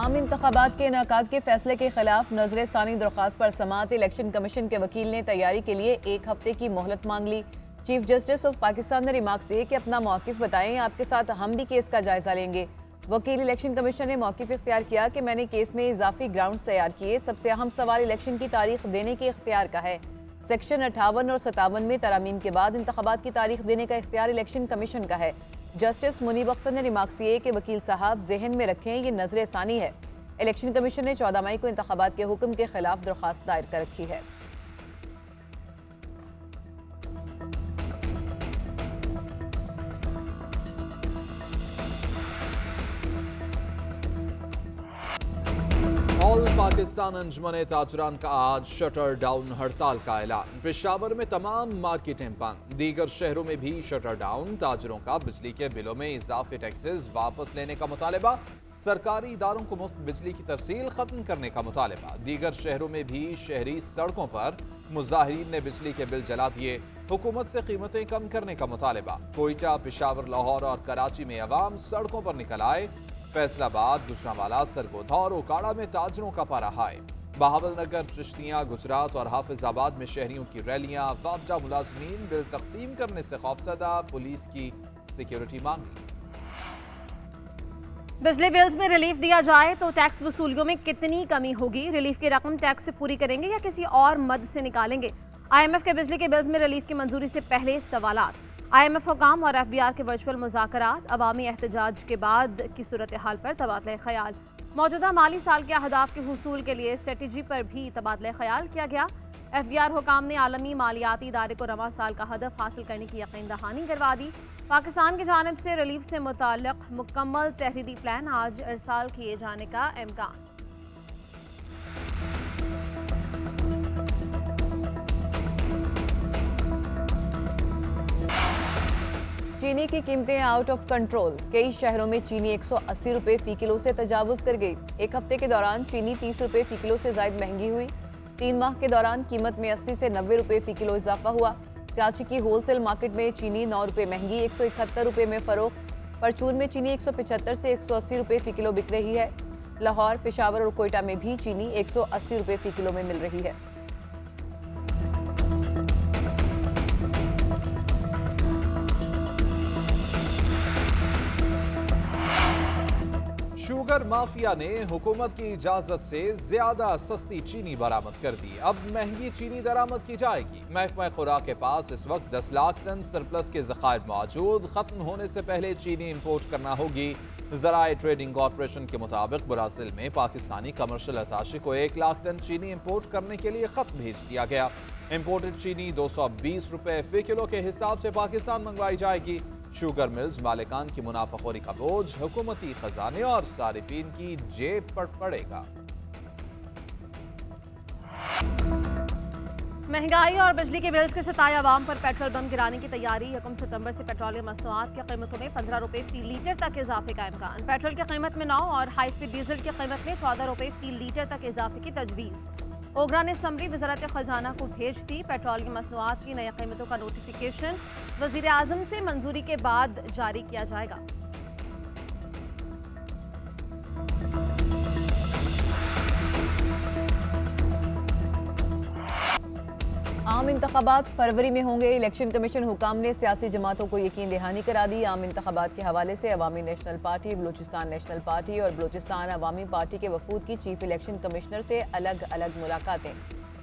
आम इंतखाबात के इनेकाद के फैसले के खिलाफ नजर सानी दरख्वास्त पर समाअत इलेक्शन कमीशन के वकील ने तैयारी के लिए 1 हफ्ते की मोहलत मांग ली। चीफ जस्टिस ऑफ पाकिस्तान ने रिमार्क्स दिए कि अपना मौकिफ बताएं, आपके साथ हम भी केस का जायजा लेंगे। वकील इलेक्शन कमीशन ने मौकिफ इख्तियार किया कि मैंने केस में इजाफी ग्राउंड्स तैयार किए। सबसे अहम सवाल इलेक्शन की तारीख देने के इख्तियार का है। सेक्शन 58 और 57 में तरामीम के बाद इंतखाबात की तारीख देने का इख्तियार इलेक्शन कमीशन का है। जस्टिस मुनीब अख्तर ने रिमार्क्स दिए कि वकील साहब जहन में रखें, ये नजर सानी है। इलेक्शन कमीशन ने 14 मई को इंतखाबात के हुक्म के खिलाफ दरख्वास्त दायर कर रखी है। ऑल पाकिस्तान अंजुमन ताजुरान का आज शटर डाउन हड़ताल का ऐलान। पेशावर में तमाम मार्केटें बंद, दीगर शहरों में भी शटर डाउन। ताजरों का बिजली के बिलों में इजाफी टैक्सेस वापस लेने का मुतालबा, सरकारी इदारों को मुफ्त बिजली की तरसील खत्म करने का मुतालबा। दीगर शहरों में भी शहरी सड़कों पर मुजाहिरीन ने बिजली के बिल जला दिए। हुकूमत से कीमतें कम करने का मुतालबा। कोयटा, पेशावर, लाहौर और कराची में अवाम सड़कों पर निकल आए। फैसलाबाद, गुजरांवाला, सरगोधा और ओकाड़ा में ताजरों का पारा हाई। बहावलनगर, चिश्तियां, गुजरात और हाफिजाबाद में शहरियों की रैलियां। वाबजा मुलाजमीन बिल तकसीम करने से खौफजदा, पुलिस की सिक्योरिटी मांगी। बिजली बिल्स में रिलीफ दिया जाए तो टैक्स वसूलियों में कितनी कमी होगी? रिलीफ की रकम टैक्स से पूरी करेंगे या किसी और मद से निकालेंगे? IMF के बिजली के बिल्स में रिलीफ की मंजूरी से पहले सवालात। IMF हुकाम और FBR के वर्चुअल मुज़ाकरात। अवामी एहतजाज के बाद की सूरत हाल पर तबादला ख्याल। मौजूदा माली साल के अहदाफ के हुसूल के लिए स्ट्रेटजी पर भी तबादला ख्याल किया गया। FBR हुकाम ने आलमी मालियाती इदारे को रवा साल का हदफ हासिल करने की यकीन दहानी करवा दी। पाकिस्तान की जानिब से रिलीफ से मुताल्लिक मुकम्मल तहरीरी प्लान आज इरसाल किए जाने का इम्कान। चीनी की कीमतें आउट ऑफ कंट्रोल। कई शहरों में चीनी 180 रुपए फी किलो से तजावुज कर गई। एक हफ्ते के दौरान चीनी 30 रुपए फी किलो से ज्यादा महंगी हुई। 3 माह के दौरान कीमत में 80 से 90 रुपए फी किलो इजाफा हुआ। कराची की होलसेल मार्केट में चीनी 9 रुपए महंगी 171 रुपए में फरोख्त। परचून में चीनी 175 से 180 रुपए फी किलो बिक रही है। लाहौर, पेशावर और कोयटा में भी चीनी 180 रुपए फी किलो में मिल रही है। शुगर माफिया ने हुकूमत की इजाजत से ज्यादा सस्ती चीनी बरामद कर दी। अब महंगी चीनी दरामद की जाएगी। महकमा खुराक के पास इस वक्त 10 लाख टन सरप्लस के ज़खायर मौजूद। खत्म होने से पहले चीनी इंपोर्ट करना होगी। ज़राए ट्रेडिंग कॉरपोरेशन के मुताबिक ब्राजील में पाकिस्तानी कमर्शियल अताशी को 1 लाख टन चीनी इंपोर्ट करने के लिए खत भेज दिया गया। इंपोर्टेड चीनी 220 रुपए फी किलो के हिसाब से पाकिस्तान मंगवाई जाएगी। शुगर मिल्स मालिकान की मुनाफाखोरी का बोझ हुकूमती खजाने और सारिफीन की जेब पर पड़ेगा। महंगाई और बिजली के बिल्स के सताए अवाम पर पेट्रोल बम गिराने की तैयारी। 1 सितंबर से पेट्रोलियम मसनूआत की कीमतों में 15 रुपए फी लीटर तक इजाफे का इम्कान। पेट्रोल की कीमत में 9 और हाई स्पीड डीजल की कीमत में 14 रुपए फी लीटर तक इजाफे की तजवीज़। ओगरा ने समरी वज़ारत खजाना को भेज दी। पेट्रोलियम मसनूआत की नई कीमतों का नोटिफिकेशन वज़ीर आज़म से मंजूरी के बाद जारी किया जाएगा। आम इंतखाबात फरवरी में होंगे। इलेक्शन कमीशन हुकाम ने सियासी जमातों को यकीन दहानी करा दी। आम इंतखाबात के हवाले से Awami National Party, Balochistan National Party और बलूचिस्तान अवामी पार्टी के वफूद की चीफ इलेक्शन कमिश्नर से अलग अलग मुलाकातें।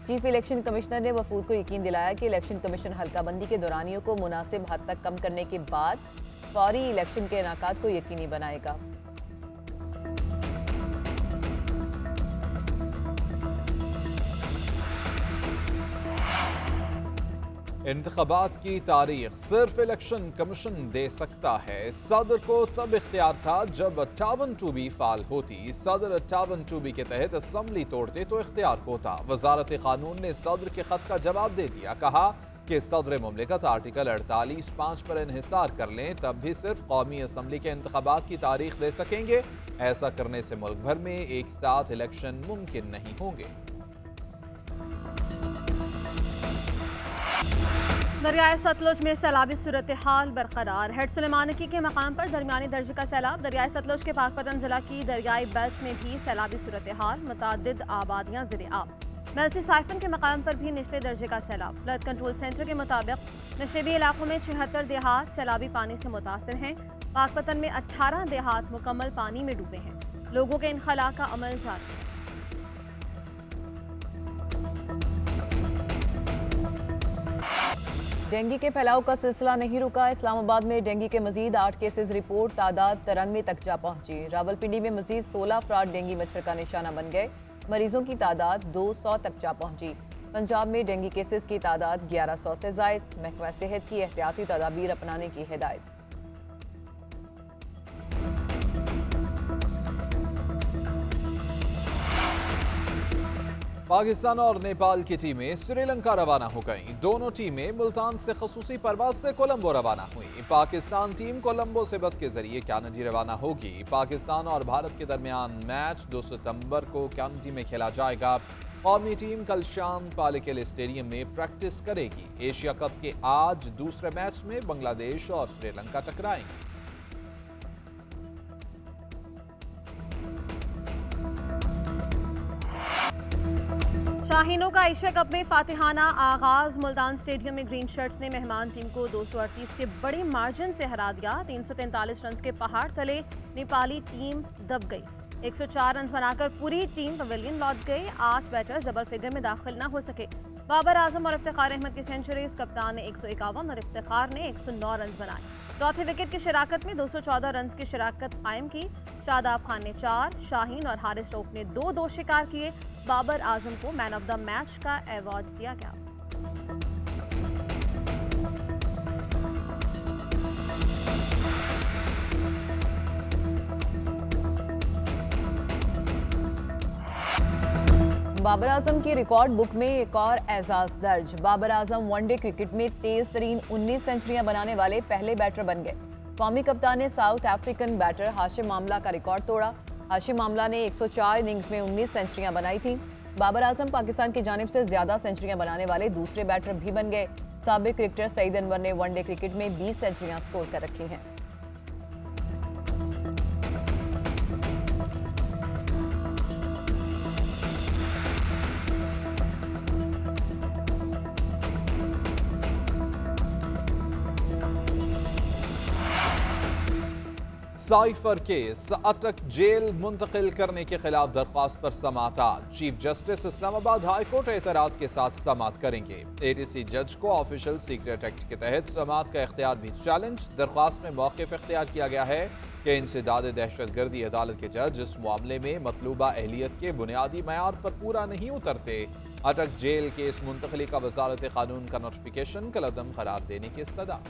चीफ इलेक्शन कमिश्नर ने वफूद को यकीन दिलाया कि इलेक्शन कमीशन हल्काबंदी के दौरानियों को मुनासिब हद तक कम करने के बाद फौरी इलेक्शन के इनेकाद को यकीनी बनाएगा। इंतखाबात की तारीख सिर्फ इलेक्शन कमीशन दे सकता है। सदर को तब इख्तियार था जब 58(2)B फाल होती। सदर 58(2)B के तहत असम्बली तोड़ते तो इख्तियार होता। वजारत कानून ने सदर के खत का जवाब दे दिया। कहा कि सदर मुमलिकत आर्टिकल 48(5) पर इन्हिसार कर लें तब भी सिर्फ कौमी असम्बली के इंतखाबात की तारीख दे सकेंगे। ऐसा करने से मुल्क भर में एक साथ इलेक्शन मुमकिन नहीं होंगे। दरियाए सतलुज में सैलाबी सूरत हाल बरकरार। हेड सुलेमानकी के मकाम पर दरमियानी दर्जे का सैलाब। दरियाए सतलुज के पाकपतन जिला की दरियाई बेल्ट में भी सैलाबी सूरत हाल, मुतादिद आबादियाँ ज़िर-ए-आब। मेल्सी साइफन के मकाम पर भी निचले दर्जे का सैलाब। फ्लड कंट्रोल सेंटर के मुताबिक नशेबी इलाकों में 76 देहात सैलाबी पानी से मुतासर हैं। पाकपतन में 18 देहात मुकम्मल पानी में डूबे हैं। लोगों के इनखला का अमल जारी है। डेंगू के फैलाव का सिलसिला नहीं रुका। इस्लामाबाद में डेंगू के मजीद 8 केसेस रिपोर्ट, तादाद 93 तक जा पहुंची। रावलपिंडी में मजीद 16 अफराद डेंगू मच्छर का निशाना बन गए। मरीजों की तादाद 200 तक जा पहुंची। पंजाब में डेंगू केसेस की तादाद 1100 से जायद। महकमा सेहत की एहतियाती तदाबीर अपनाने की हिदायत। पाकिस्तान और नेपाल की टीमें श्रीलंका रवाना हो गईं। दोनों टीमें मुल्तान से खसूसी परवाज से कोलंबो रवाना हुई। पाकिस्तान टीम कोलंबो से बस के जरिए कैनेडी रवाना होगी। पाकिस्तान और भारत के दरमियान मैच 2 सितंबर को कैनेडी में खेला जाएगा। कौमी टीम कल शाम पालिकेल स्टेडियम में प्रैक्टिस करेगी। एशिया कप के आज दूसरे मैच में बांग्लादेश और श्रीलंका टकराएंगे। शाहीनों का एशिया कप में फातिहाना आगाज। मुल्तान स्टेडियम में ग्रीन शर्ट्स ने मेहमान टीम को 238 के बड़े मार्जिन से हरा दिया। 343 रन के पहाड़ तले नेपाली टीम दब गई। 104 रन बनाकर पूरी टीम पवेलियन लौट गई। 8 बैटर्स डबल फिगर में दाखिल न हो सके। बाबर आजम और इफ्तिखार अहमद की सेंचुरीज, कप्तान ने 151 और इफ्तिखार ने 109 रन बनाए। चौथे विकेट की शराकत में 214 रन की शराकत कायम की। शादाब खान ने 4, शाहीन और हारिस रऊफ ने 2-2 शिकार किए। बाबर आजम को मैन ऑफ द मैच का अवार्ड दिया गया। बाबर आजम की रिकॉर्ड बुक में एक और एजाज दर्ज। बाबर आजम वनडे क्रिकेट में तेज तरीन 19 सेंचुरियां बनाने वाले पहले बैटर बन गए। कौमी कप्तान ने South African batter Hashim Amla का रिकॉर्ड तोड़ा। हाशिम आमला ने 104 इनिंग्स में 19 सेंचुरियां बनाई थीं। बाबर आजम पाकिस्तान की जानिब से ज्यादा सेंचुरियां बनाने वाले दूसरे बैटर भी बन गए। साबिक क्रिकेटर सईद अनवर ने वनडे क्रिकेट में 20 सेंचुरियां स्कोर कर रखी हैं। साइफर केस, अटक जेल मुंतकिल करने के खिलाफ दरख्वास्त पर समाअत। Chief Justice Islamabad High Court एतराज के साथ समाअत करेंगे। एटीसी जज को ऑफिशियल सीक्रेट एक्ट के तहत समाअत का इख्तियार भी चैलेंज। दरख्वास्त में मौक़िफ़ इख्तियार किया गया है कि इंसदाद दहशतगर्दी अदालत के जज इस मामले में मतलूबा अहलियत के बुनियादी मयार पर पूरा नहीं उतरते। अटक जेल केस मुंतकिली का वजारत कानून का नोटिफिकेशन कलअदम करार देने की इस्तदा।